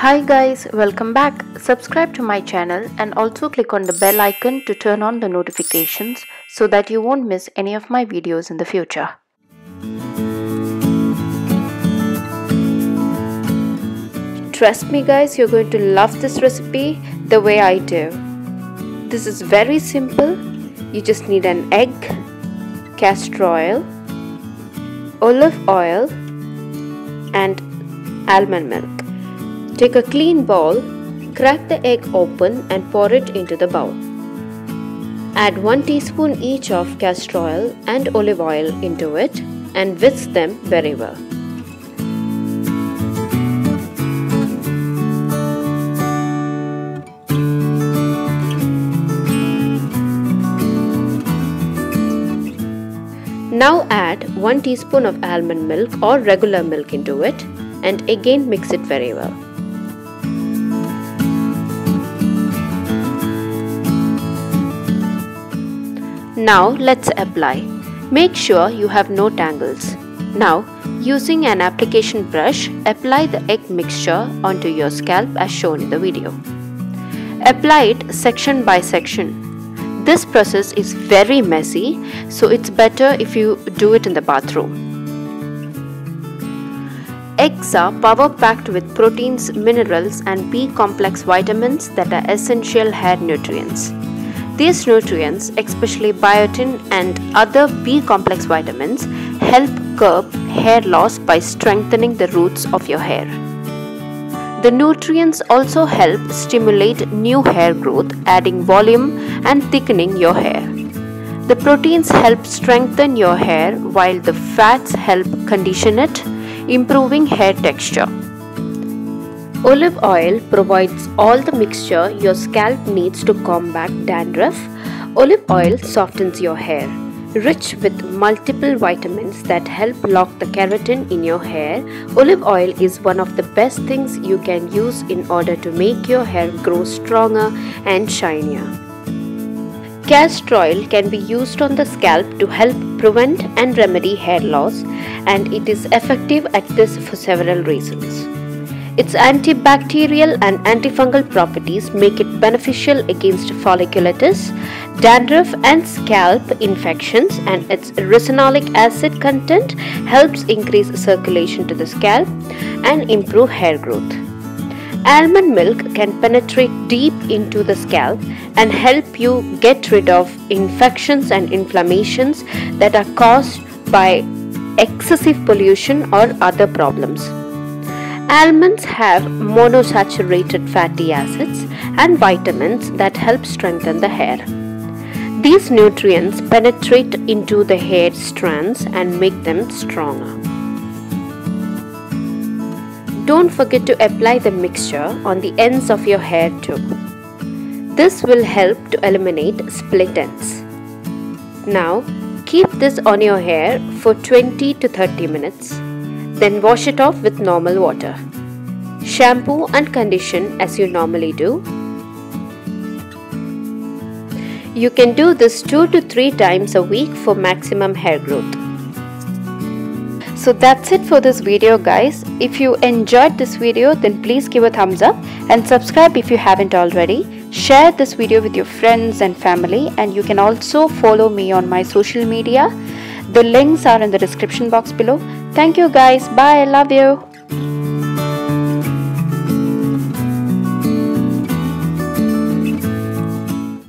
Hi guys, welcome back. Subscribe to my channel and also click on the bell icon to turn on the notifications so that you won't miss any of my videos in the future. Trust me guys, you're going to love this recipe the way I do. This is very simple. You just need an egg, castor oil, olive oil and almond milk. Take a clean bowl, crack the egg open and pour it into the bowl. Add 1 teaspoon each of castor oil and olive oil into it and whisk them very well. Now add 1 teaspoon of almond milk or regular milk into it and again mix it very well. Now let's apply. Make sure you have no tangles. Now using an application brush, apply the egg mixture onto your scalp as shown in the video. Apply it section by section. This process is very messy, so it's better if you do it in the bathroom. Eggs are power-packed with proteins, minerals and B-complex vitamins that are essential hair nutrients. These nutrients, especially biotin and other B-complex vitamins, help curb hair loss by strengthening the roots of your hair. The nutrients also help stimulate new hair growth, adding volume and thickening your hair. The proteins help strengthen your hair while the fats help condition it, improving hair texture. Olive oil provides all the mixture your scalp needs to combat dandruff. Olive oil softens your hair. Rich with multiple vitamins that help lock the keratin in your hair, olive oil is one of the best things you can use in order to make your hair grow stronger and shinier. Castor oil can be used on the scalp to help prevent and remedy hair loss, and it is effective at this for several reasons. Its antibacterial and antifungal properties make it beneficial against folliculitus, dandruff and scalp infections, and its ricinoleic acid content helps increase circulation to the scalp and improve hair growth. Almond milk can penetrate deep into the scalp and help you get rid of infections and inflammations that are caused by excessive pollution or other problems. Almonds have monounsaturated fatty acids and vitamins that help strengthen the hair. These nutrients penetrate into the hair strands and make them stronger. Don't forget to apply the mixture on the ends of your hair too. This will help to eliminate split ends. Now keep this on your hair for 20 to 30 minutes. Then wash it off with normal water. Shampoo and condition as you normally do. You can do this 2 to 3 times a week for maximum hair growth. So that's it for this video guys. If you enjoyed this video, then please give a thumbs up and subscribe if you haven't already. Share this video with your friends and family, and you can also follow me on my social media. The links are in the description box below. Thank you guys. Bye. Love you.